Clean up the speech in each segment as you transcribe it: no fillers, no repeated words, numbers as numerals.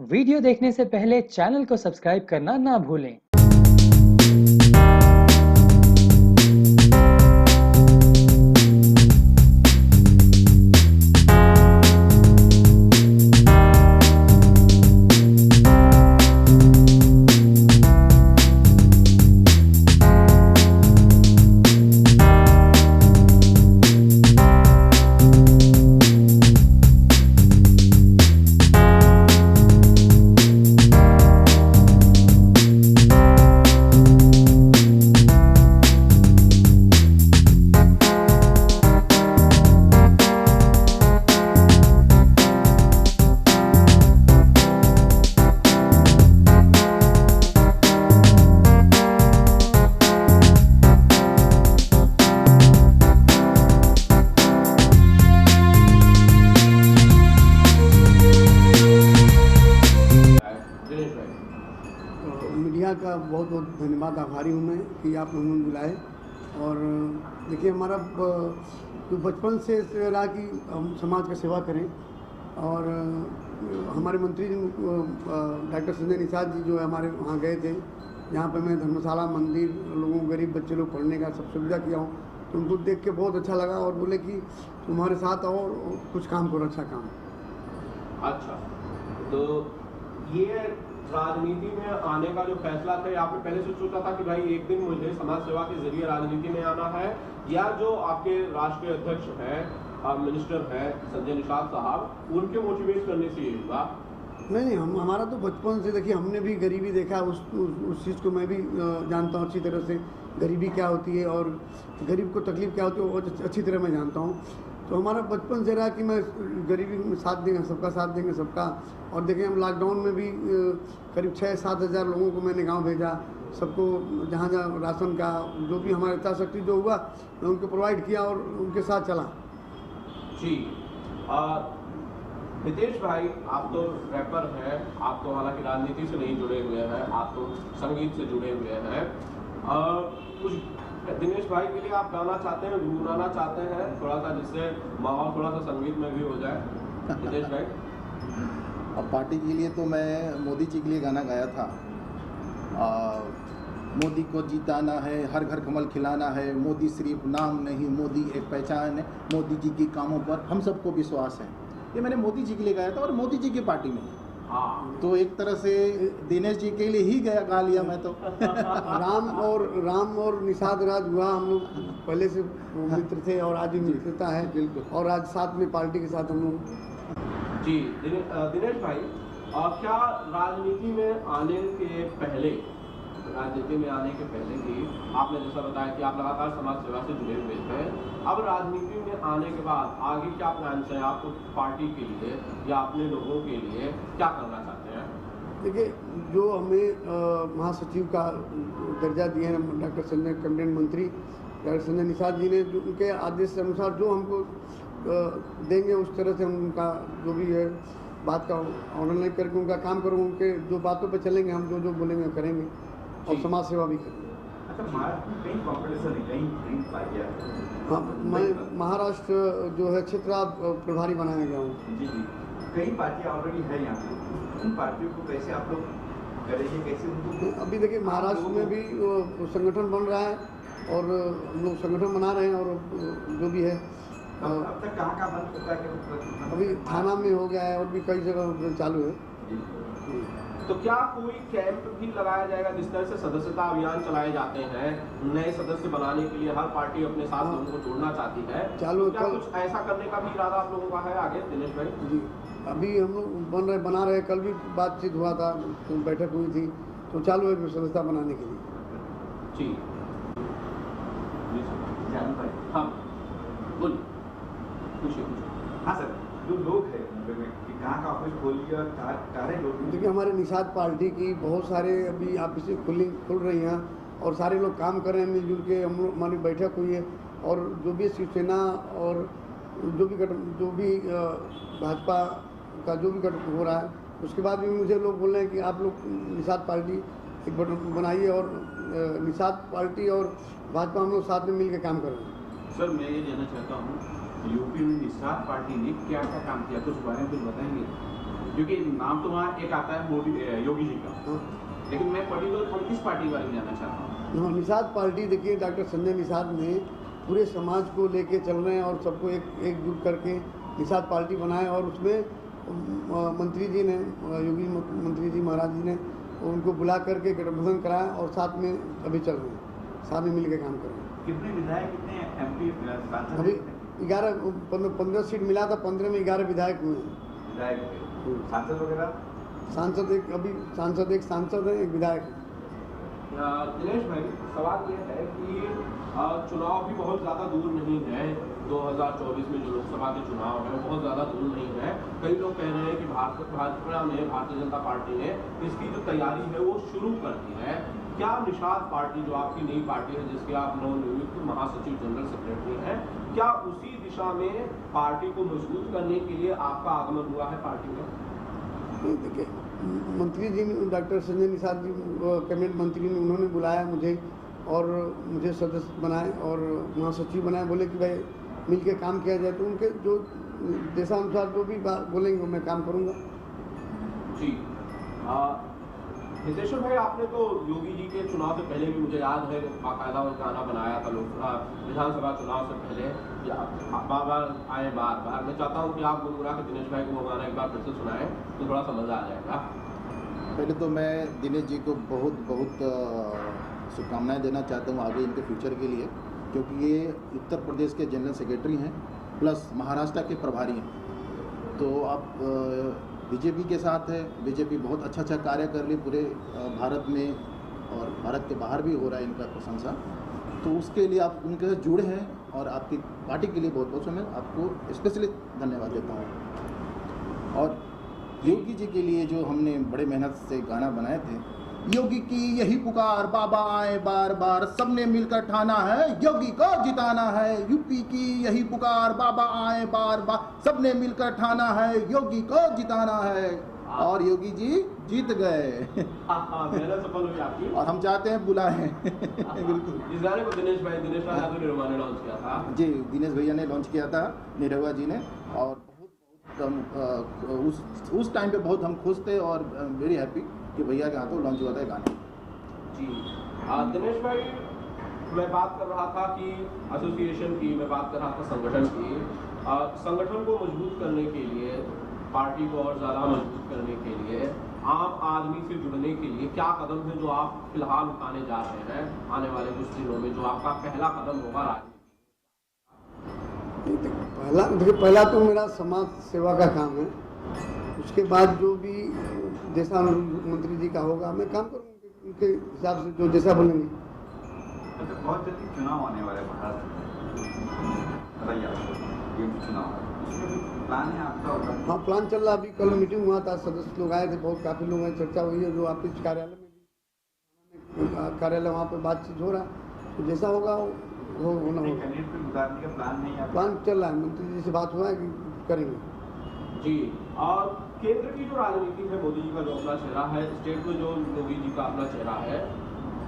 Video देखने से पहले चैनल को सब्सक्राइब करना ना भूलें। मीडिया का बहुत बहुत धन्यवाद, आभारी हूँ मैं कि आप लोगों ने बुलाए। और देखिए, हमारा तो बचपन से रहा कि हम समाज का सेवा करें। और हमारे मंत्री जी डॉक्टर संजय निषाद जी जो है हमारे वहाँ गए थे, यहाँ पे मैं धर्मशाला, मंदिर, लोगों गरीब बच्चे लोग पढ़ने का सब सुविधा किया हूँ। तो उनको देख के बहुत अच्छा लगा और बोले कि तुम्हारे साथ आओ और कुछ काम करो, अच्छा काम। अच्छा, तो ये राजनीति में आने का जो फैसला था, आपने पहले से सोचा था कि भाई एक दिन मुझे समाज सेवा के जरिए राजनीति में आना है, या जो आपके राष्ट्रीय अध्यक्ष हैं, मिनिस्टर हैं संजय निषाद साहब, उनके मोटिवेट करने से ये हुआ? नहीं, हम हमारा तो बचपन से, देखिए हमने भी गरीबी देखा, उस चीज़ को मैं भी जानता हूँ अच्छी तरह से, गरीबी क्या होती है और गरीब को तकलीफ क्या होती है वो अच्छी तरह मैं जानता हूँ। तो हमारा बचपन से रहा कि मैं गरीबी में साथ देंगे, सबका साथ देंगे, सबका। और देखें, हम लॉकडाउन में भी करीब 6-7 हज़ार लोगों को मैंने गांव भेजा, सबको जहाँ जहाँ राशन का जो भी हमारे यथाशक्ति जो हुआ मैं उनको प्रोवाइड किया और उनके साथ चला। जी, नितेश भाई, आप तो रैपर हैं, आप तो हालांकि राजनीति से नहीं जुड़े हुए हैं, आप तो संगीत से जुड़े हुए हैं। कुछ दिनेश भाई के लिए आप गाना चाहते हैं, गुनगुनाना चाहते हैं थोड़ा सा, जिससे माहौल थोड़ा सा संगीत में भी हो जाए? नितेश भाई। अब पार्टी के लिए तो मैं मोदी जी के लिए गाना गाया था। मोदी को जिताना है, हर घर कमल खिलाना है, मोदी सिर्फ नाम नहीं, मोदी एक पहचान है, मोदी जी के कामों पर हम सबको विश्वास है। ये मैंने मोदी जी के लिए गाया था और मोदी जी की पार्टी में। हाँ, तो एक तरह से दिनेश जी के लिए ही गा लिया मैं तो। राम और निषाद राज हुआ, हम लोग पहले से मित्र थे और आज भी मित्रता है। बिल्कुल। और आज साथ में पार्टी के साथ हम लोग। जी दिनेश भाई, क्या राजनीति में आने के पहले ही आपने जैसा बताया कि आप लगातार समाज सेवा से जुड़े हुए थे, अब राजनीति में आने के बाद आगे क्या प्लान्स हैं आपको पार्टी के लिए या अपने लोगों के लिए, क्या करना चाहते हैं? देखिए, जो हमें महासचिव का दर्जा दिया है डॉक्टर संजय, कैबिनेट मंत्री डॉक्टर संजय निषाद जी ने, जो उनके आदेश के अनुसार जो हमको देंगे उस तरह से हम उनका जो भी है बात का ऑनलाइन करके उनका काम करूँ, उनके जो बातों पर चलेंगे, हम जो जो बोलेंगे करेंगे और समाज सेवा भी करेंगे। अच्छा, कहीं कॉम्पिटिशन है, कहीं पार्टियां? हाँ, मैं महाराष्ट्र जो है क्षेत्र प्रभारी बनाया गया हूँ। जी जी, कई पार्टियां ऑलरेडी है यहाँ पे, उन पार्टियों को कैसे आप लोग करेंगे, कैसे उनको? अभी देखिए, महाराष्ट्र में भी संगठन बन रहा है और हम लोग संगठन बना रहे हैं और जो भी है अब तक कहाँ बन चुका है? अभी थाना में हो गया है और भी कई जगह चालू है। तो क्या कोई कैंप भी लगाया जाएगा, जिस तरह से सदस्यता अभियान चलाए जाते हैं, नए सदस्य बनाने के लिए हर पार्टी अपने साथ लोगों को जोड़ना चाहती है, चालू क्या कुछ ऐसा करने का भी इरादा आप लोगों का है आगे? दिनेश भाई जी, अभी हम लोग बना रहे, कल भी बातचीत हुआ था, तो बैठक हुई थी, तो चालू है सदस्यता बनाने के लिए। जी, हाँ बोलिए, पूछिए। हाँ सर, जो लोग हैं कि कहाँ का ऑफिस खोल लिया, कार्य लोग? देखिए, हमारे निषाद पार्टी की बहुत सारे अभी ऑफिसें खुल रही हैं और सारे लोग काम कर रहे हैं मिलजुल के। हम लोग, हमारी बैठक हुई है और जो भी शिवसेना और जो भी भाजपा का जो भी गठन हो रहा है, उसके बाद भी मुझे लोग बोल रहे हैं कि आप लोग निषाद पार्टी एक बटन बनाइए और निषाद पार्टी और भाजपा हम लोग साथ में मिल के काम कर रहे हैं। सर, मैं ये जानना चाहता हूँ यूपी में निषाद पार्टी ने क्या क्या काम किया, कुछ बारे में कुछ बताएंगे? क्योंकि नाम तो वहाँ एक आता है मोदी योगी जी का, हाँ। लेकिन मैं पर्टिकुलर हम किस पार्टी के बारे में जानना चाहता हूँ। निषाद पार्टी देखिए, डॉक्टर संजय निषाद ने पूरे समाज को लेके चल रहे हैं और सबको एकजुट करके निषाद पार्टी बनाए, और उसमें मंत्री जी ने, योगी मंत्री जी महाराज जी ने उनको बुला करके गठबंधन कराया और साथ में अभी चल रहे हैं, साथ में मिलकर काम कर रहे हैं। कितने विधायक, कितने एमपी सांसद? अभी 15 सीट मिला था, 15 में 11 विधायक हुए हैं। विधायक, सांसद वगैरह? सांसद एक, अभी सांसद है, एक विधायक है। दिनेश भाई, सवाल ये है कि चुनाव भी बहुत ज़्यादा दूर नहीं है। 2024 में जो लोकसभा के चुनाव है वो बहुत ज़्यादा दूर नहीं है। कई लोग कह रहे हैं कि भाजपा ने, भारतीय जनता पार्टी ने इसकी जो तैयारी है वो शुरू कर दी है। क्या निषाद पार्टी, जो आपकी नई पार्टी है जिसके आप नवनियुक्त महासचिव जनरल सेक्रेटरी हैं, क्या उसी दिशा में पार्टी को मजबूत करने के लिए आपका आगमन हुआ है पार्टी में? देखिए, मंत्री जी ने, डॉक्टर संजय निषाद जी कैबिनेट मंत्री ने, उन्होंने बुलाया मुझे और मुझे सदस्य बनाए और महासचिव बनाए। बोले कि भाई मिलके काम किया जाए, तो उनके जो देशानुसार जो भी बात बोलेंगे मैं काम करूँगा। जी, हितेश्वर भाई, आपने तो योगी जी के चुनाव से पहले भी, मुझे याद है, बाकायदा वो गाना बनाया था लोकसभा विधानसभा चुनाव से पहले, बार बार आए बार बार। मैं चाहता हूँ कि आप गुनगुना के दिनेश भाई को वो गाना एक बार फिर से सुनाएं तो थोड़ा सा मज़ा आ जाएगा। पहले तो मैं दिनेश जी को बहुत बहुत शुभकामनाएं देना चाहता हूँ आगे इनके फ्यूचर के लिए, क्योंकि ये उत्तर प्रदेश के जनरल सेक्रेटरी हैं प्लस महाराष्ट्र के प्रभारी हैं। तो आप बीजेपी के साथ है, बीजेपी बहुत अच्छा कार्य कर रही पूरे भारत में, और भारत के बाहर भी हो रहा है इनका प्रशंसा। तो उसके लिए आप उनके साथ जुड़े हैं, और आपकी पार्टी के लिए बहुत बहुत मैं आपको स्पेशली धन्यवाद देता हूँ। और योगी जी के लिए जो हमने बड़े मेहनत से गाना बनाए थे, योगी की यही पुकार, बाबा आए बार बार, सबने मिलकर ठाना है योगी को जिताना है। यूपी की यही पुकार, बाबा आए बार बार, सबने मिलकर ठाना है योगी को जिताना है। और योगी जी जीत गए। मेहनत सफल हुई आपकी, और हम चाहते हैं बुलाएं। बिल्कुल। इस गाने को दिनेश यादव निरुआ ने लॉन्च किया था। जी, दिनेश भैया ने लॉन्च किया था, निरुआ जी ने, और उस टाइम पे बहुत हम खुश थे और वेरी हैप्पी कि भैया के हाथों लॉन्च हुआ था गाना। जी, दिनेश भाई, मैं बात कर रहा था कि एसोसिएशन की, मैं बात कर रहा था संगठन की। संगठन को मजबूत करने के लिए, पार्टी को और ज़्यादा मजबूत करने के लिए, आम आदमी से जुड़ने के लिए क्या कदम है जो आप फिलहाल उठाने जा रहे हैं आने वाले कुछ दिनों में, जो आपका पहला कदम होगा राजनीति? पहला तो मेरा समाज सेवा का काम है। उसके बाद जो भी जैसा मंत्री जी का होगा मैं काम करूँगा, उनके हिसाब से जो जैसा बोलेंगे। अच्छा, बहुत जल्दी चुनाव आने वाले महाराष्ट्र में, ये चुनाव है, उसमें प्लान है आपका? हाँ, प्लान चल रहा। अभी कल मीटिंग हुआ था, सदस्य लोग आए थे, बहुत काफ़ी लोग आए, चर्चा हुई है। जो ऑफिस कार्यालय में भी कार्यालय वहाँ पर बातचीत हो रहा है, तो जैसा होगा वो होना होगा। कैंडिडेट पे उतारने का प्लान नहीं है? प्लान चल रहा है, मंत्री जी से बात हुआ है कि करेंगे। जी, और केंद्र की जो राजनीति है, मोदी जी का जो अपना चेहरा है, स्टेट में जो योगी जी का अपना चेहरा है,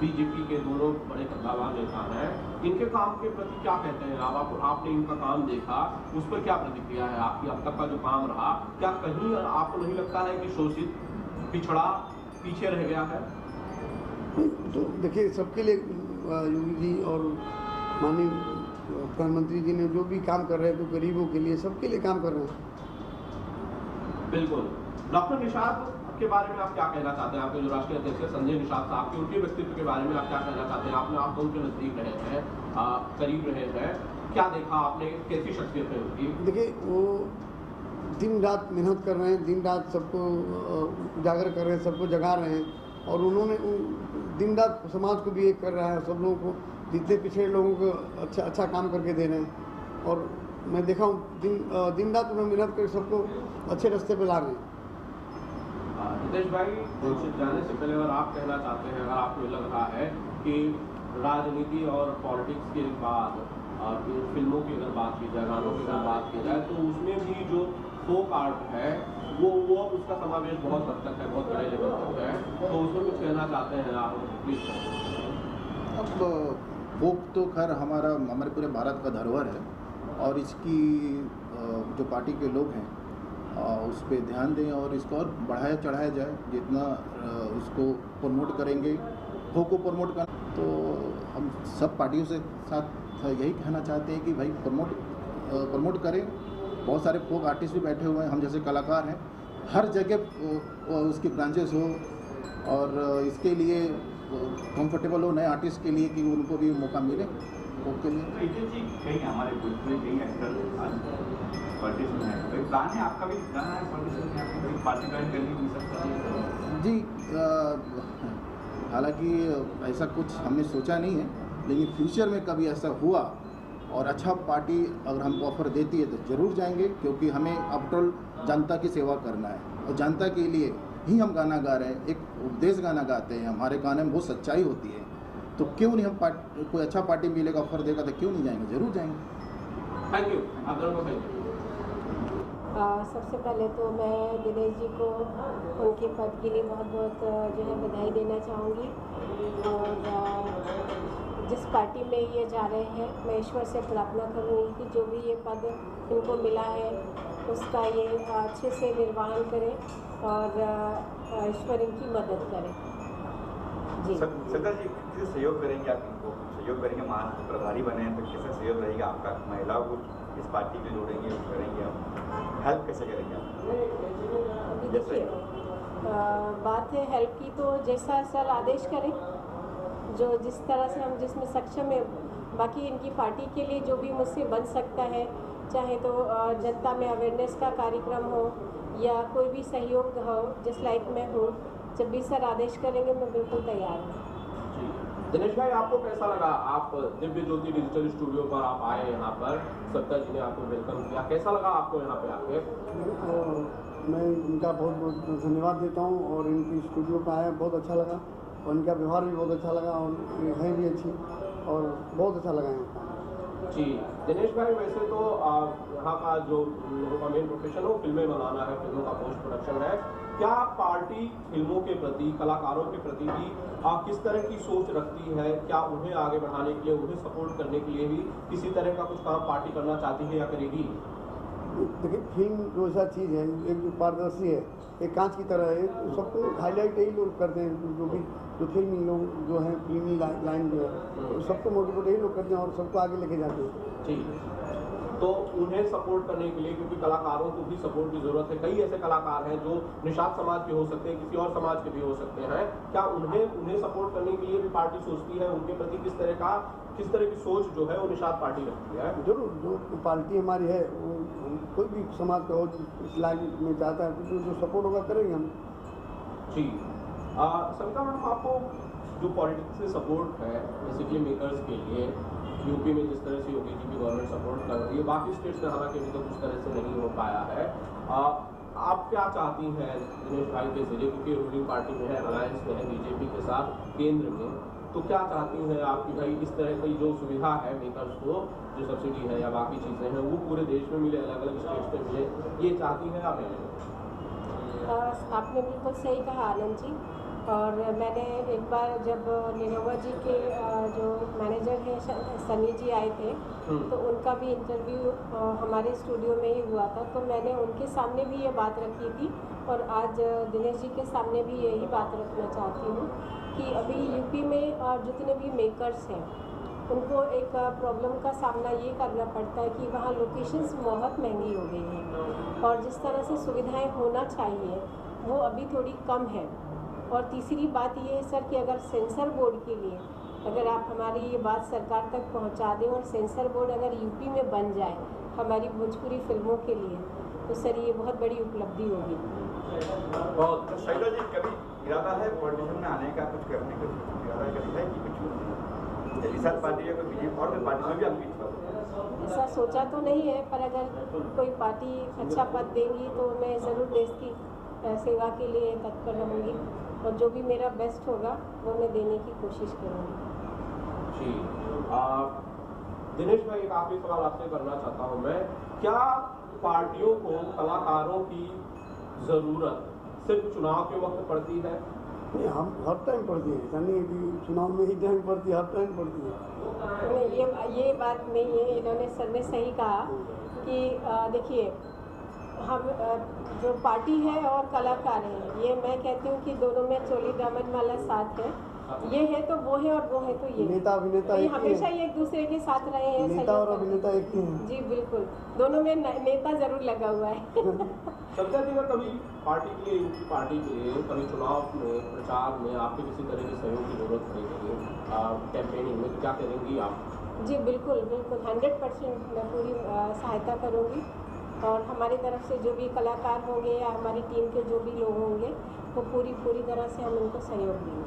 बीजेपी के दोनों बड़े कद्दावर नेता हैं, इनके काम के प्रति क्या कहते हैं आप? आपने इनका काम देखा, उस पर क्या प्रतिक्रिया है आपकी? अब तक का जो काम रहा, क्या कहीं आपको नहीं लगता है कि शोषित, पिछड़ा, पीछे रह गया है? तो देखिए, सबके लिए योगी जी और माननीय प्रधानमंत्री जी ने जो भी काम कर रहे हैं, तो गरीबों के लिए, सबके लिए काम कर रहे हैं। बिल्कुल। डॉक्टर निषाद के बारे में आप क्या कहना चाहते हैं? आपके जो राष्ट्रीय अध्यक्ष है संजय निषाद साहब के, उनके व्यक्तित्व के बारे में आप क्या कहना चाहते हैं? आप तो उनके नजदीक रहे हैं, करीब रहे हैं, क्या देखा आपने, कैसी शख्सियत है उनकी? देखिए, वो दिन रात मेहनत कर रहे हैं, दिन रात सबको उजागर कर रहे हैं, सबको जगा रहे हैं, और उन्होंने दिन रात समाज को भी एक कर रहा है, सब लोगों को, जितने पिछड़े लोगों को अच्छा काम करके दे रहे हैं। और मैं देखा हूँ दिन रात उन्होंने मेहनत कर सबको अच्छे रास्ते पे ला रहे हैं। हितेश भाई, जाने से पहले अगर आप कहना चाहते हैं, अगर आपको लग रहा है कि राजनीति और पॉलिटिक्स के बाद फिल्मों की अगर बात की जाए, गानों की अगर बात की जाए, तो उसमें भी जो फोक आर्ट है वो उसका समावेश बहुत हद तक है, बहुत बड़े लेवल तक है, तो उसमें कुछ कहना चाहते हैं आप प्लीज? अब फोक तो खैर हमारे पूरे भारत का धरोहर है, और इसकी जो पार्टी के लोग हैं उस पर ध्यान दें और इसको और बढ़ाया चढ़ाया जाए। जितना इसको प्रमोट करेंगे, खो को प्रमोट कर, तो हम सब पार्टियों से साथ यही कहना चाहते हैं कि भाई प्रमोट करें। बहुत सारे फोक आर्टिस्ट भी बैठे हुए हैं, हम जैसे कलाकार हैं, हर जगह उसकी ब्रांचेस हो और इसके लिए कंफर्टेबल हो नए आर्टिस्ट के लिए कि उनको भी मौका मिले फोक के लिए। रितेश जी, कई हमारे ग्रुप में कई एक्टर पॉलिटिक्स में है, कोई प्लान है आपका भी जाना है पॉलिटिक्स में, आपकी कभी पार्टिसिपेट करनी भी सकता जी, हालांकि ऐसा कुछ हमने सोचा नहीं है, लेकिन फ्यूचर में कभी ऐसा हुआ और अच्छा पार्टी अगर हमको ऑफर देती है तो ज़रूर जाएंगे, क्योंकि हमें आफ्टर जनता की सेवा करना है और जनता के लिए ही हम गाना गा रहे हैं। एक उपदेश गाना गाते हैं, हमारे गाने में बहुत सच्चाई होती है, तो क्यों नहीं हम कोई अच्छा पार्टी मिलेगा ऑफर देगा तो क्यों नहीं जाएंगे, ज़रूर जाएंगे। Thank you. आप दोनों को थैंक यू। सबसे पहले तो मैं दिनेश जी को उनके पद के लिए बहुत बहुत जो है बधाई देना चाहूँगी, और जिस पार्टी में ये जा रहे हैं मैं ईश्वर से प्रार्थना करूँगी कि जो भी ये पद इनको मिला है उसका ये अच्छे से निर्वहन करें और ईश्वर इनकी मदद करे। जी सत्ता जी, किसी सहयोग करेंगे आप, इनको सहयोग करेंगे, महाराष्ट्र प्रभारी बने तो कैसे सहयोग रहेगा आपका, महिलाओं को इस पार्टी में जोड़ेंगे, करेंगे आप, हेल्प कैसे करेंगे आप? अभी देखिए, बात है हेल्प की, तो जैसा सर आदेश करें, जो जिस तरह से हम जिसमें सक्षम है, बाकी इनकी पार्टी के लिए जो भी मुझसे बन सकता है, चाहे तो जनता में अवेयरनेस का कार्यक्रम हो या कोई भी सहयोग हो, जिस लाइक में हो, जब भी सर आदेश करेंगे मैं बिल्कुल तैयार हूँ। दिनेश भाई, आपको कैसा लगा? आप दिव्य ज्योति डिजिटल स्टूडियो पर आप आए, यहाँ पर सत्ता जी ने आपको वेलकम किया, कैसा लगा आपको यहाँ पे आके? मैं इनका बहुत बहुत धन्यवाद देता हूँ और इनकी स्टूडियो पर आया बहुत अच्छा लगा और इनका व्यवहार भी बहुत अच्छा लगा और है भी अच्छी और बहुत अच्छा लगा यहाँ। जी दिनेश भाई, वैसे तो यहाँ का जो लोगों का मेन प्रोफेशन हो फिल्में बनाना है, फिल्मों का पोस्ट प्रोडक्शन है, क्या पार्टी फिल्मों के प्रति, कलाकारों के प्रति भी किस तरह की सोच रखती है? क्या उन्हें आगे बढ़ाने के लिए, उन्हें सपोर्ट करने के लिए भी किसी तरह का कुछ काम पार्टी करना चाहती है या करेगी? देखिए, फिल्म जो ऐसा चीज़ है, एक जो पारदर्शी है, एक कांच की तरह है, तो सबको हाईलाइट यही लोग करते हैं, जो भी जो फिल्मी लोग जो हैं, फिल्मी लाइन जो है, तो सबको मोटिवेट यही लोग करते हैं और सबको आगे लेके जाते हैं। जी, तो उन्हें सपोर्ट करने के लिए, क्योंकि कलाकारों को भी सपोर्ट की जरूरत है, कई ऐसे कलाकार हैं जो निषाद समाज के हो सकते हैं, किसी और समाज के भी हो सकते हैं, क्या उन्हें सपोर्ट करने के लिए भी पार्टी सोचती है? उनके प्रति किस तरह की सोच जो है वो निषाद पार्टी रखती है? जरूर, जो पार्टी हमारी है वो कोई भी समाज का हो इस लाइन में चाहता है तो जो सपोर्ट होगा करेंगे हम। जी, सविता मैडम, आपको जो पॉलिटिक्स से सपोर्ट है बेसिकली मेकर्स के लिए, यूपी में जिस तरह से योगी जी की गवर्नमेंट सपोर्ट कर रही है, बाकी स्टेट्स में हालांकि अभी तक उस तरह से नहीं हो पाया है, आप क्या चाहती हैं दिनेश भाई के जरिए, क्योंकि रूलिंग पार्टी में है, अलायंस में है बीजेपी के साथ केंद्र में, तो क्या चाहती हैं आप कि भाई इस तरह की जो सुविधा है मेकर्स को, जो सब्सिडी है या बाकी चीज़ें हैं, वो पूरे देश में मिले, अलग अलग स्टेट्स में मिले, ये चाहती हैं आप? आपने बिल्कुल सही कहा आनंद जी, और मैंने एक बार जब निनोवा जी के जो मैनेजर हैं सनी जी आए थे, तो उनका भी इंटरव्यू हमारे स्टूडियो में ही हुआ था, तो मैंने उनके सामने भी ये बात रखी थी और आज दिनेश जी के सामने भी यही बात रखना चाहती हूँ कि अभी यूपी में जितने भी मेकर्स हैं उनको एक प्रॉब्लम का सामना ये करना पड़ता है कि वहाँ लोकेशंस बहुत महंगी हो गई हैं और जिस तरह से सुविधाएं होना चाहिए वो अभी थोड़ी कम है। और तीसरी बात ये है सर कि अगर सेंसर बोर्ड के लिए अगर आप हमारी ये बात सरकार तक पहुंचा दें और सेंसर बोर्ड अगर यूपी में बन जाए हमारी भोजपुरी फिल्मों के लिए, तो सर ये बहुत बड़ी उपलब्धि होगी। और शैला जी, कभी इरादा है पॉलिटिशियन में आने का, कुछ करने का इरादा कभी है कि कुछ निषाद पार्टी या कोई बीजेपी और कोई पार्टी में भी आपकी इच्छा? ऐसा सोचा तो नहीं है, पर अगर कोई पार्टी अच्छा पद देंगी तो मैं ज़रूर देश की सेवा के लिए तत्पर रहूँगी और जो भी मेरा बेस्ट होगा वो मैं देने की कोशिश करूँगी। जी, दिनेश भाई, एक आखिरी सवाल आपसे करना चाहता हूँ मैं, क्या पार्टियों को कलाकारों की ज़रूरत सिर्फ चुनाव के वक्त पड़ती है नहीं, हम हर टाइम पढ़ती है, ऐसा नहीं है कि चुनाव में ही टाइम पढ़ती है, हर टाइम पढ़ती है। नहीं, ये बात नहीं है। इन्होंने सर ने सही कहा कि देखिए, हम जो पार्टी है और कलाकार है, ये मैं कहती हूँ कि दोनों में चोली दामन वाला साथ है। ये है तो वो है और वो है तो ये। नेता अभिनेता तो ये एक ही हमेशा है। ही एक दूसरे के साथ रहे हैं। नेता और अभिनेता एक ही हैं। जी बिल्कुल, दोनों में नेता जरूर लगा हुआ है। सविता जी, अगर कभी पार्टी के लिए, इनकी पार्टी के लिए कभी चुनाव में, प्रचार में आपके किसी तरह के सहयोग की जरूरत पड़ेगी कैंपेनिंग में, तो क्या करेंगी आप? जी बिल्कुल बिल्कुल, 100% मैं पूरी सहायता करूँगी। और हमारी तरफ से जो भी कलाकार होंगे या हमारी टीम के जो भी लोग होंगे, वो पूरी तरह से हम उनको सहयोग देंगे।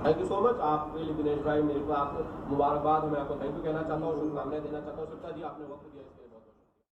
थैंक यू सो मच आपके लिए दिनेश भाई। मेरे को आप मुबारकबाद, मैं आपको थैंक यू कहना चाहता हूँ, शुभकामनाएं देना चाहता हूँ। सविता जी, आपने वक्त दिया इसके